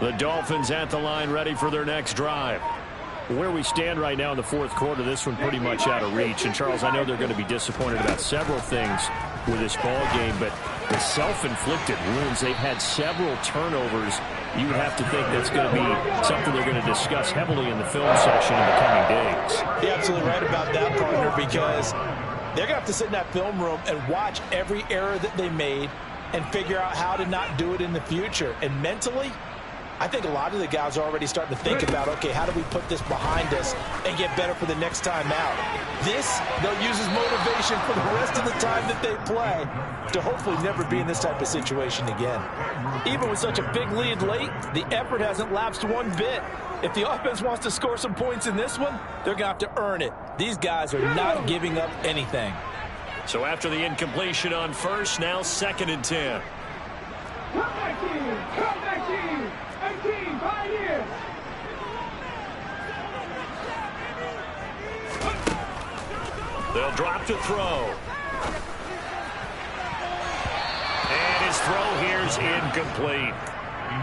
A: The Dolphins at the line, ready for their next drive.
C: Where we stand right now in the fourth quarter, this one pretty much out of reach. And, Charles, I know they're going to be disappointed about several things with this ball game, but the self-inflicted wounds, they've had several turnovers. You would have to think that's going to be something they're going to discuss heavily in the film session in the coming days.
D: You're absolutely right about that, partner, because they're going to have to sit in that film room and watch every error that they made and figure out how to not do it in the future. And mentally, I think a lot of the guys are already starting to think about, okay, how do we put this behind us and get better for the next time out? This, they'll use as motivation for the rest of the time that they play to hopefully never be in this type of situation again. Even with such a big lead late, the effort hasn't lapsed one bit. If the offense wants to score some points in this one, they're going to have to earn it. These guys are not giving up anything.
A: So after the incompletion on first, now 2nd and 10.
B: Come back team! Come back team! 18, Pioneers!
A: They'll drop to throw. And his throw here's incomplete.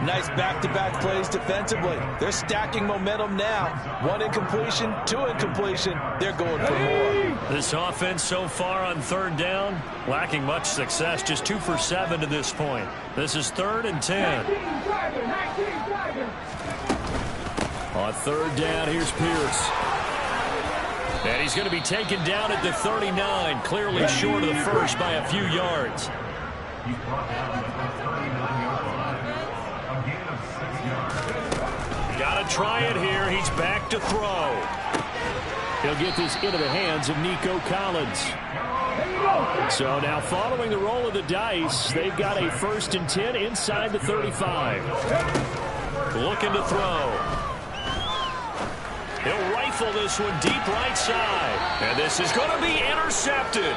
D: Nice back-to-back plays defensively. They're stacking momentum now. 1 incompletion, 2 incompletion. They're going for more.
A: This offense so far on 3rd down, lacking much success, just 2 for 7 to this point. This is 3rd and 10.
C: On 3rd down, here's Pierce.
A: And he's going to be taken down at the 39, clearly short of the first by a few yards.
E: He's brought down at the 39-yard line. A gain of 6 yards.
A: Got to try it here. He's back to throw.
C: He'll get this into the hands of Nico Collins. So now following the roll of the dice, they've got a 1st and 10 inside the 35.
A: Looking to throw. He'll rifle this one deep right side. And this is going to be intercepted.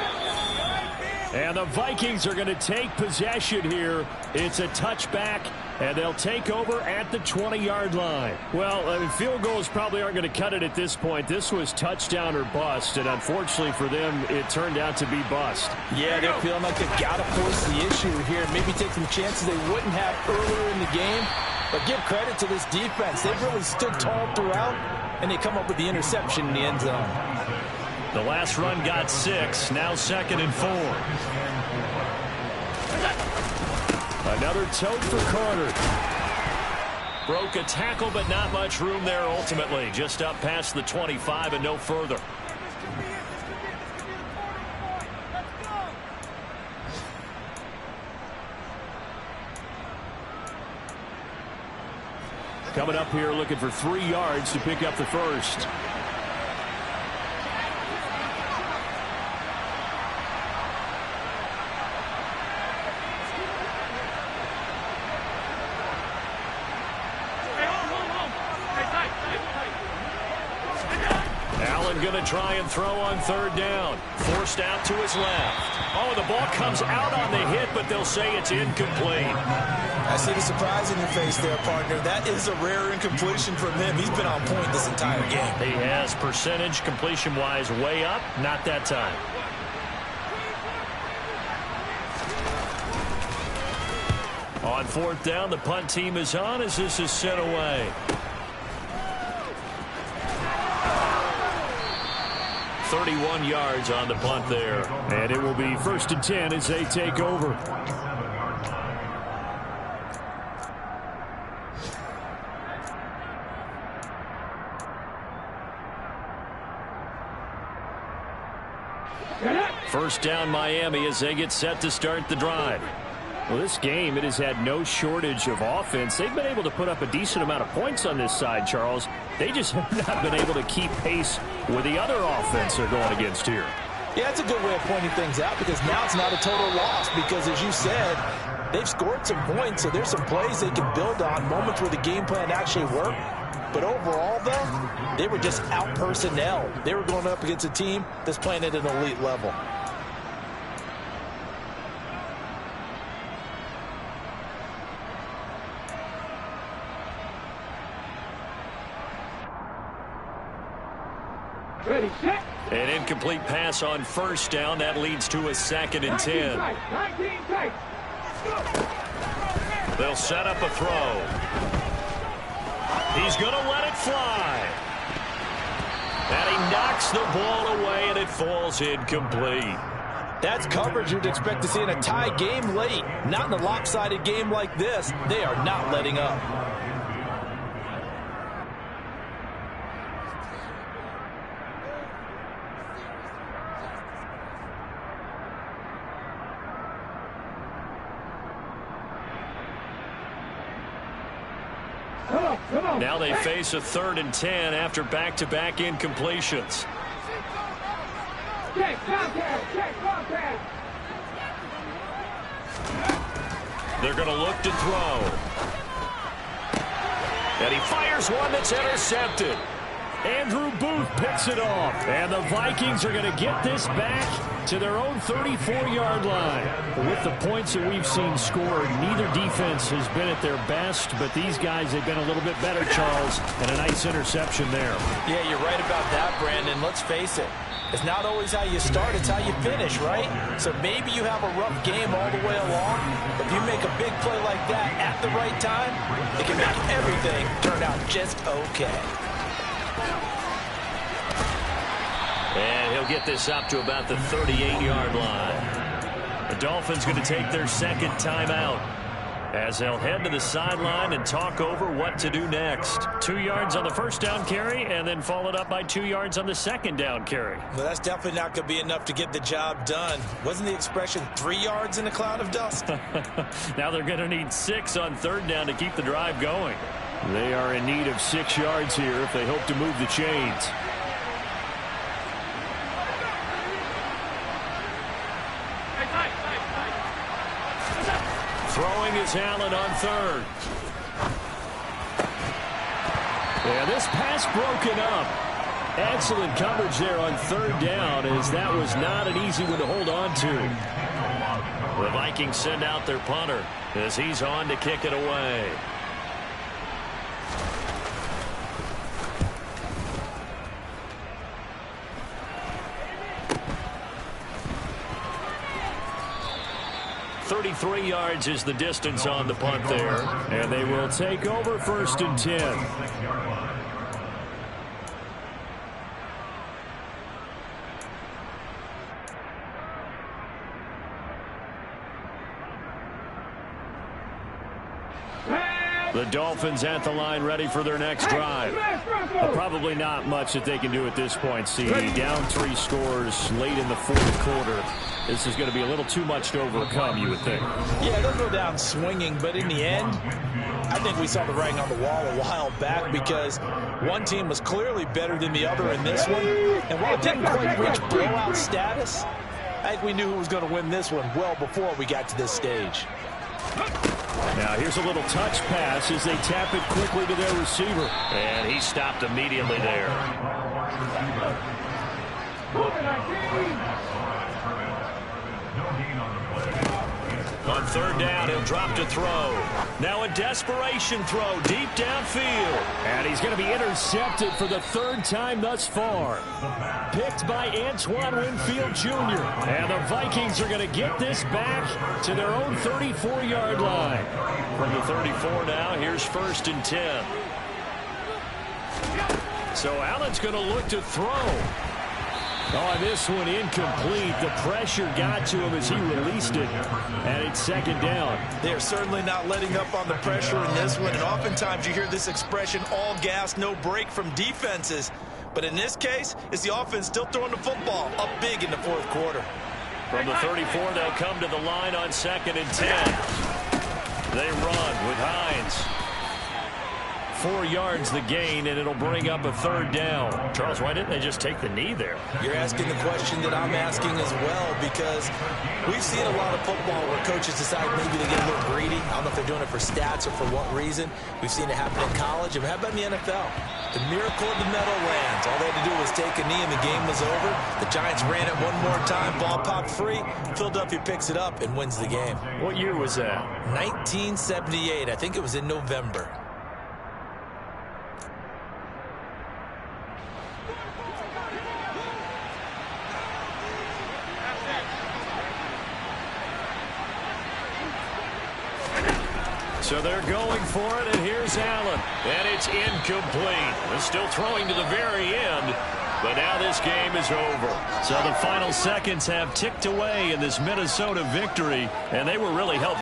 C: And the Vikings are going to take possession here. It's a touchback, and they'll take over at the 20-yard line. Well, I mean, field goals probably aren't going to cut it at this point. This was touchdown or bust, and unfortunately for them, it turned out to be bust.
D: Yeah, they're feeling like they've got to force the issue here. Maybe take some chances they wouldn't have earlier in the game. But give credit to this defense. They've really stood tall throughout, and they come up with the interception in the end zone.
A: The last run got 6. Now 2nd and 4.
C: Another tote for Carter.
A: Broke a tackle, but not much room there ultimately. Just up past the 25 and no further.
C: Coming up here looking for 3 yards to pick up the first.
A: Allen going to try and throw on third down. Forced out to his left. Oh, the ball comes out on the hit, but they'll say it's incomplete.
D: I see the surprise in your face there, partner. That is a rare incompletion from him. He's been on point this entire game.
C: He has percentage completion-wise way up. Not that time.
A: On fourth down, the punt team is on as this is sent away. 31 yards on the punt there.
C: And it will be 1st and 10 as they take over.
A: First down Miami as they get set to start the drive.
C: Well, this game, it has had no shortage of offense. They've been able to put up a decent amount of points on this side, Charles. They just have not been able to keep pace with the other offense they're going against here.
D: Yeah, that's a good way of pointing things out because now it's not a total loss because, as you said, they've scored some points, so there's some plays they can build on, moments where the game plan actually worked. But overall, though, they were just out-personnel. They were going up against a team that's playing at an elite level.
B: Ready, set.
A: An incomplete pass on first down. That leads to a 2nd and 10.
B: 19 tight.
A: They'll set up a throw. He's going to let it fly. And he knocks the ball away, and it falls incomplete.
D: That's coverage you'd expect to see in a tie game late. Not in a lopsided game like this. They are not letting up.
A: Now they face a 3rd and 10 after back-to-back incompletions.
B: Check contact. Check contact.
A: They're going to look to throw. And he fires one that's intercepted.
C: Andrew Booth picks it off. And the Vikings are going to get this back to their own 34-yard line. With the points that we've seen scored, neither defense has been at their best, but these guys have been a little bit better, Charles, and a nice interception there.
D: Yeah, you're right about that, Brandon. Let's face it. It's not always how you start, it's how you finish, right? So maybe you have a rough game all the way along, but if you make a big play like that at the right time, it can make everything turn out just okay.
A: And he'll get this up to about the 38-yard line. The Dolphins going to take their 2nd timeout as they'll head to the sideline and talk over what to do next. 2 yards on the first down carry and then followed up by 2 yards on the 2nd down carry.
D: Well, that's definitely not going to be enough to get the job done. Wasn't the expression 3 yards in a cloud of dust?
C: Now they're going to need 6 on 3rd down to keep the drive going. They are in need of 6 yards here if they hope to move the chains.
A: Throwing is Allen on 3rd.
C: Yeah, this pass broken up. Excellent coverage there on 3rd down, as that was not an easy one to hold on to.
A: The Vikings send out their punter as he's on to kick it away. .33 yards is the distance on the punt there.
C: And they will take over 1st and 10. The Dolphins at the line ready for their next drive. Probably not much that they can do at this point, CD. Down 3 scores late in the 4th quarter. This is going to be a little too much to overcome, you would think.
D: Yeah, they'll go down swinging, but in the end, I think we saw the writing on the wall a while back because one team was clearly better than the other in this one. And while it didn't quite reach blowout status, I think we knew who was going to win this one well before we got to this stage.
C: Now here's a little touch pass as they tap it quickly to their receiver.
A: And he stopped immediately there. On third down, he'll drop to throw. Now a desperation throw deep downfield.
C: And he's going to be intercepted for the third time thus far. Picked by Antoine Winfield Jr. And the Vikings are going to get this back to their own 34-yard line.
A: From the 34 now, here's 1st and 10. So Allen's going to look to throw.
C: Oh, this one incomplete. The pressure got to him as he released it. And it's 2nd down.
D: They're certainly not letting up on the pressure in this one. And oftentimes you hear this expression, all gas, no break from defenses. But in this case, it's the offense still throwing the football up big in the 4th quarter.
A: From the 34, they'll come to the line on 2nd and 10. They run with Hines.
C: 4 yards the gain, and it'll bring up a 3rd down.
A: Charles, why didn't they just take the knee there?
D: You're asking the question that I'm asking as well, because we've seen a lot of football where coaches decide maybe they get a little greedy. I don't know if they're doing it for stats or for what reason. We've seen it happen in college. And how about in the NFL? The miracle of the Meadowlands. All they had to do was take a knee and the game was over. The Giants ran it one more time. Ball popped free. Philadelphia picks it up and wins the game.
A: What year was that?
D: 1978. I think it was in November.
A: So they're going for it, and here's Allen. And it's incomplete. They're still throwing to the very end, but now this game is over.
C: So the final seconds have ticked away in this Minnesota victory, and they were really helped.